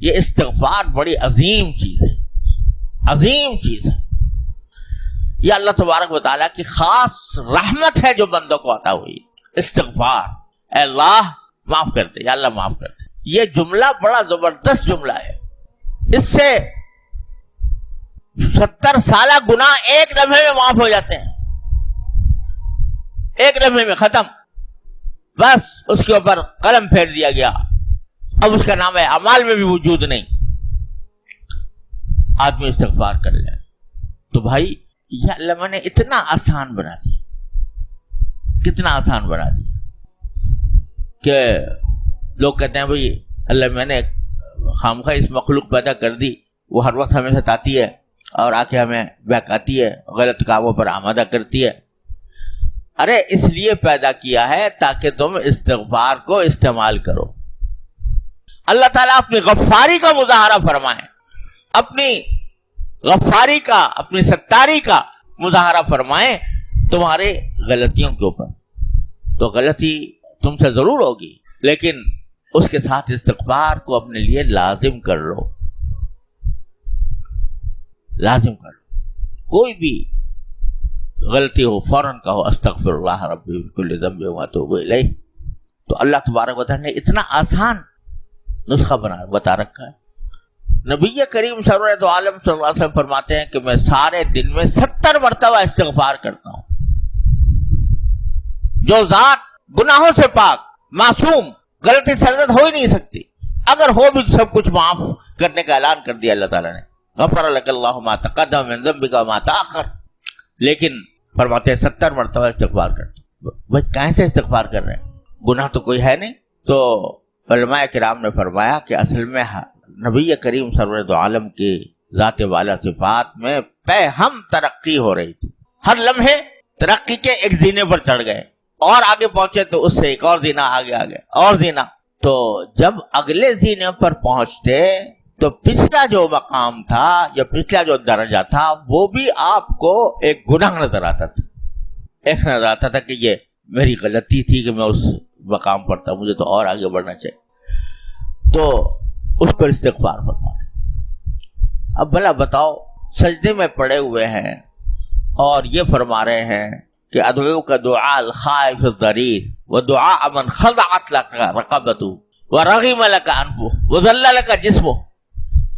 یہ استغفار بڑی عظیم چیز ہے، عظیم چیز ہے. یہ اللہ تبارک و تعالیٰ کی خاص رحمت ہے جو بندوں کو عطا ہوئی. استغفار، اے اللہ معاف کر دے، یا اللہ معاف کر دے. یہ جملہ بڑا زبردست جملہ ہے. اس سے 70 سالہ گناہ ایک لمحے میں معاف ہو جاتے ہیں، ایک لمحے میں ختم. بس اس کے اوپر قلم پھیر دیا گیا، اب اس کا نام ہے اعمال میں بھی وجود نہیں. آدمی استغفار کر لے. تو بھائی یہ اللہ نے اتنا آسان بنا دیا، کتنا آسان بنا دیا کہ لوگ کہتے ہیں بھائی اللہ میں نے خامخواہ اس مخلوق پیدا کر دی، وہ ہر وقت ہمیں ستاتی ہے اور آ کے ہمیں بہکاتی ہے، غلط کاموں پر آمادہ کرتی ہے. ارے اس لیے پیدا کیا ہے تاکہ تم استغفار کو استعمال کرو. اللہ تعالیٰ اپنی غفاری کا مظاہرہ فرمائے، اپنی غفاری کا، اپنی ستاری کا مظاہرہ فرمائے تمہارے غلطیوں کے اوپر. تو غلطی تم سے ضرور ہوگی، لیکن اس کے ساتھ استغفار کو اپنے لیے لازم کر لو، لازم کر لو. کوئی بھی غلطی ہو فوراً کہو استغفر اللہ ربی من کل ذنب واتوب الیہ. تو اللہ تبارک و تعالیٰ نے اتنا آسان نسخہ بتا رکھا ہے. نبی کریم سرورت عالم صلی اللہ علیہ وسلم فرماتے ہیں کہ میں سارے دن میں 70 مرتبہ استغفار کرتا ہوں. جو ذات گناہوں سے پاک، معصوم، غلطی سرزد ہو ہی نہیں سکتی، اگر ہو بھی سب کچھ معاف کرنے کا اعلان کر دیا اللہ تعالیٰ نے. غفر لک اللہ ما تقدم من ذنبک وما تاخر. لیکن فرماتے ہیں 70 مرتبہ استغفار کرتے. وہ کیسے استغفار کر رہے ہیں؟ گناہ تو کوئی ہے نہیں. تو علماء کرام نے فرمایا کہ اصل میں نبی کریم سرورت عالم کی ذات والا صفات میں پہ ہم ترقی ہو رہی تھی. ہر لمحے ترقی کے ایک زینے پر چڑھ گئے اور آگے پہنچے تو اس سے ایک اور زینہ آگے اور زینہ. تو جب اگلے زینے پر پہنچتے تو پچھلا جو مقام تھا یا پچھلا جو درجہ تھا وہ بھی آپ کو ایک گناہ نظر آتا تھا. ایسا نظر آتا تھا کہ یہ میری غلطی تھی کہ میں اس مقام پر تھا، مجھے تو اور آگے بڑھنا چاہیے. تو اس پر استغفار فرما. اب بھلا بتاؤ، سجدے میں پڑے ہوئے ہیں اور یہ فرما رہے ہیں کہ ادعو کا دعاء الخائف الضریر ودعاء من خضعت لك رقبته ورغم لك انفه وذل لك جسمه.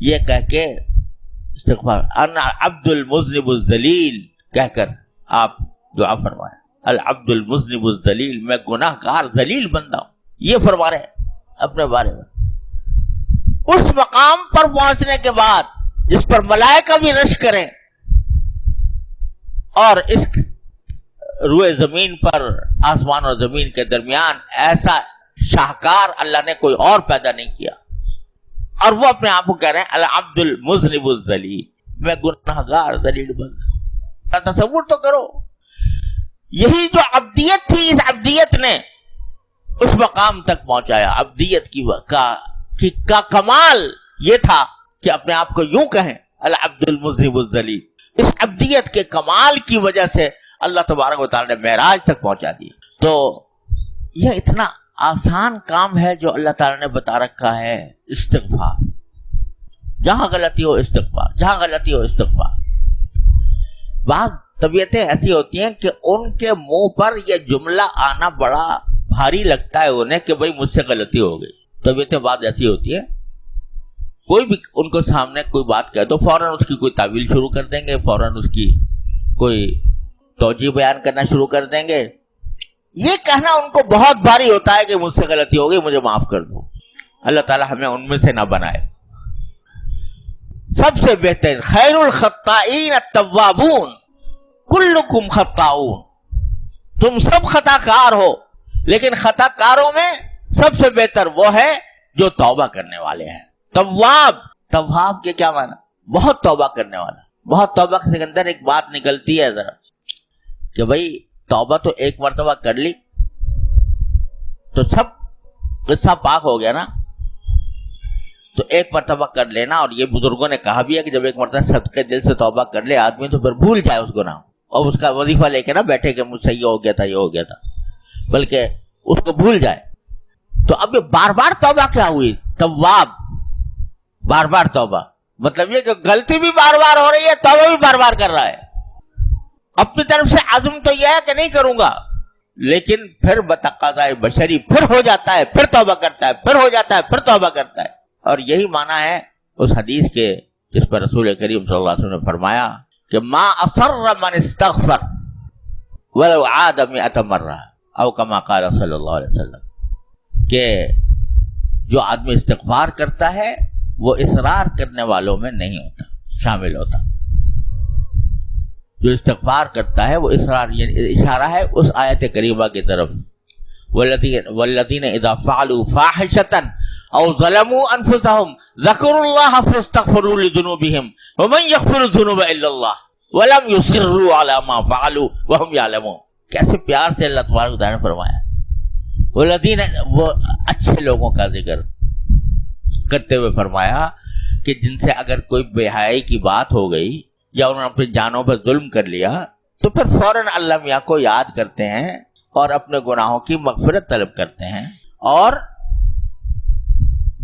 یہ کہہ کے استغفار انا عبد المذنب الذلیل کہہ کر آپ دعا فرمائیں. العبد المذنب الذلیل، میں گناہ گار ذلیل بندہ ہوں. یہ فرما رہے ہیں اپنے بارے میں. اس مقام پر پہنچنے کے بعد جس پر ملائکہ بھی رش کریں اور اس روئے زمین پر، آسمان اور زمین کے درمیان ایسا شاہکار اللہ نے کوئی اور پیدا نہیں کیا، اور وہ اپنے آپ کو کہہ رہے ہیں العبد المذنب الذلیل، میں گناہ گار ذلیل بندہ. تصور تو کرو، یہی جو عبدیت تھی، اس عبدیت نے اس مقام تک پہنچایا. عبدیت کا کمال یہ تھا کہ اپنے آپ کو یوں کہیں العبد المذنب الذلیل. اس عبدیت کے کمال کی وجہ سے اللہ تبارک و تعالی نے معراج تک پہنچا دی. تو یہ اتنا آسان کام ہے جو اللہ تعالی نے بتا رکھا ہے. استغفار، جہاں غلطی ہو استغفار، جہاں غلطی ہو استغفار. بعض طبیعتیں ایسی ہوتی ہیں کہ ان کے منہ پر یہ جملہ آنا بڑا بھاری لگتا ہے انہیں کہ بھئی مجھ سے غلطی ہو گئی. طبیعتیں بعض ایسی ہوتی ہیں، کوئی بھی ان کو سامنے کوئی بات کہہ دو فوراً اس کی کوئی تعویل شروع کر دیں گے، فوراً اس کی کوئی توجیہ بیان کرنا شروع کر دیں گے. یہ کہنا ان کو بہت بھاری ہوتا ہے کہ مجھ سے غلطی ہو گئی، مجھے معاف کر دو. اللہ تعالی ہمیں ان میں سے نہ بنائے. سب سے بہتر خیر الخطائین التوابون کلکم خطاؤون. تم سب خطا کار ہو، لیکن خطا کاروں میں سب سے بہتر وہ ہے جو توبہ کرنے والے ہیں. تواب کے کیا معنی؟ بہت توبہ کرنے والا. بہت توبہ کے اندر ایک بات نکلتی ہے ذرا کہ بھئی توبہ تو ایک مرتبہ کر لی تو سب قصہ پاک ہو گیا نا. تو ایک مرتبہ کر لینا، اور یہ بزرگوں نے کہا بھی ہے کہ جب ایک مرتبہ صدقے دل سے توبہ کر لے آدمی تو پھر بھول جائے اس گناہ اور اس کا وظیفہ لے کے نہ بیٹھے کہ مجھ سے یہ ہو گیا تھا، یہ ہو گیا تھا، بلکہ اس کو بھول جائے. تو اب یہ بار بار توبہ کیا ہوئی؟ تواب. بار بار توبہ، مطلب یہ کہ غلطی بھی بار بار ہو رہی ہے، توبہ بھی بار بار کر رہا ہے. اپنی طرف سے عزم تو یہ ہے کہ نہیں کروں گا، لیکن پھر بتقاضائے بشری پھر ہو جاتا ہے، پھر توبہ کرتا ہے، پھر ہو جاتا ہے، پھر توبہ کرتا ہے. اور یہی معنی ہے اس حدیث کے جس پر رسول کریم صلی اللہ علیہ وسلم نے فرمایا کہ ما اصر من استغفر ولو عاد 100 مرہ او کما قال صلی اللہ علیہ وسلم، کہ جو آدمی استغفار کرتا ہے وہ اصرار کرنے والوں میں نہیں ہوتا، شامل ہوتا. جو استغفار کرتا ہے وہ اصرار، یعنی اشارہ ہے اس آیت کریمہ کی طرف، والذین اذا فعلوا فاحشۃ او ظلموا انفسهم ذکروا اللہ فاستغفروا لذنوبهم ومن یغفر الذنوب الا اللہ ولم یصروا علی ما فعلوا وهم یعلمون. کیسے پیار سے اللہ تبارک و تعالیٰ نے فرمایا والذین، وہ اچھے لوگوں کا ذکر کرتے ہوئے فرمایا کہ جن سے اگر کوئی بے حیائی کی بات ہو گئی یا انہوں نے اپنی جانوں پر ظلم کر لیا تو پھر فوراً اللہ میاں کو یاد کرتے ہیں اور اپنے گناہوں کی مغفرت طلب کرتے ہیں. اور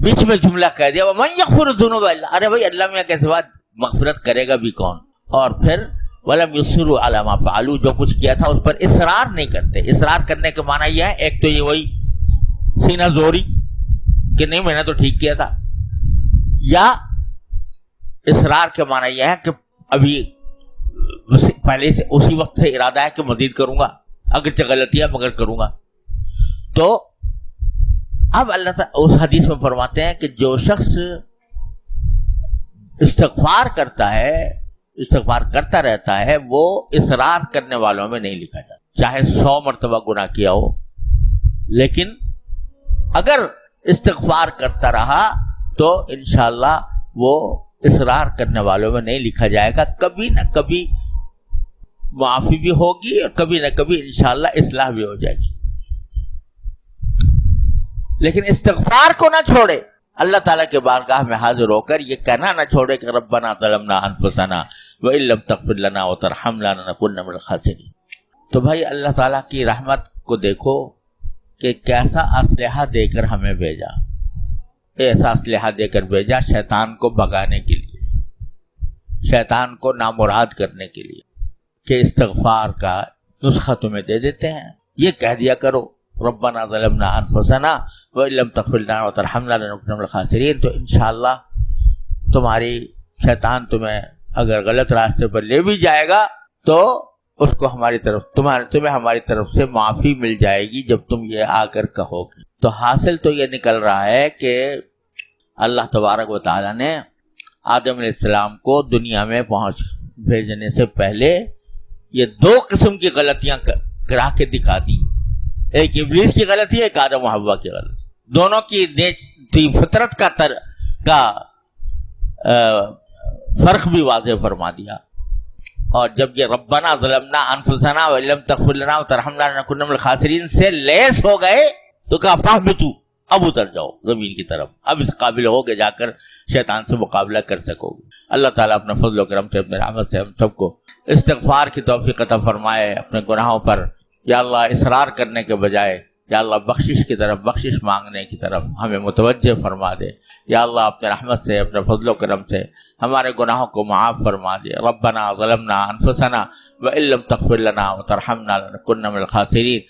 بیچ میں جملہ کہہ دیا وَمَن يَغْفِرُ الذُّنُوبَ إِلَّا، ارے بھائی اللہ میاں کے سوا مغفرت کرے گا بھی کون. اور پھر وَلَمْ يُصِرُّوا عَلَىٰ مَا فَعَلُوا، جو کچھ کیا تھا اس پر اصرار نہیں کرتے. اصرار کرنے کے معنی یہ ہے، ایک تو یہ وہی سینہ زوری کہ نہیں میں نے تو ٹھیک کیا تھا، یا اصرار کے معنی یہ ہے کہ ابھی پہلے سے اسی وقت سے ارادہ ہے کہ مزید کروں گا، اگرچہ غلطی ہے مگر کروں گا. تو اب اللہ تعالیٰ اس حدیث میں فرماتے ہیں کہ جو شخص استغفار کرتا ہے، استغفار کرتا رہتا ہے، وہ اصرار کرنے والوں میں نہیں لکھا جاتا، چاہے 100 مرتبہ گناہ کیا ہو. لیکن اگر استغفار کرتا رہا تو انشاءاللہ وہ اصرار کرنے والوں میں نہیں لکھا جائے گا. کبھی نہ کبھی معافی بھی ہوگی اور کبھی نہ کبھی انشاءاللہ اصلاح بھی ہو جائے گی. لیکن استغفار کو نہ چھوڑے، اللہ تعالیٰ کے بارگاہ میں حاضر ہو کر یہ کہنا نہ چھوڑے کہ ربنا ظلمنا انفسنا وان لم تغفر لنا وترحمنا لنکونن من الخاسرین. تو بھائی اللہ تعالیٰ کی رحمت کو دیکھو کہ کیسا اسلحہ دے کر ہمیں بھیجا، ایسا اسلحہ دے کر بھیجا شیطان کو بھگانے کے لیے، شیطان کو نامراد کرنے کے لیے، کہ استغفار کا نسخہ تمہیں دے دیتے ہیں. یہ کہہ دیا کرو ربنا ظلمنا انفسنا وان لم تغفر لنا وترحمنا لنکونن من الخاسرین. تو انشاءاللہ تمہاری شیطان تمہیں اگر غلط راستے پر لے بھی جائے گا تو اس کو ہماری طرف تمہیں ہماری طرف سے معافی مل جائے گی جب تم یہ آ کر کہو گے. تو حاصل تو یہ نکل رہا ہے کہ اللہ تبارک و تعالیٰ نے آدم علیہ السلام کو دنیا میں بھیجنے سے پہلے یہ 2 قسم کی غلطیاں کرا کے دکھا دی. ایک ابلیس کی غلطی ہے، ایک آدم و حوا کی غلطی. دونوں کی فطرت کا فرق بھی واضح فرما دیا. اور جب یہ ربنا ظلمنا انفسنا وان لم تغفر لنا وترحمنا لنکونن من الخاسرین سے لیس ہو گئے تو کہا فاہبطوا، اب اتر جاؤ زمین کی طرف، اب اس قابل ہو کے جا کر شیطان سے مقابلہ کر سکو گے. اللہ تعالیٰ اپنے فضل و کرم سے، اپنے رحمت سے ہم سب کو استغفار کی توفیق عطا فرمائے. اپنے گناہوں پر یا اللہ اصرار کرنے کے بجائے یا اللہ بخشش کی طرف، بخشش مانگنے کی طرف ہمیں متوجہ فرما دے. یا اللہ اپنے رحمت سے، اپنے فضل و کرم سے ہمارے گناہوں کو معاف فرما دے. ربنا ظلمنا انفسنا وان لم تغفر لنا وترحمنا لنکونن من الخاسرین.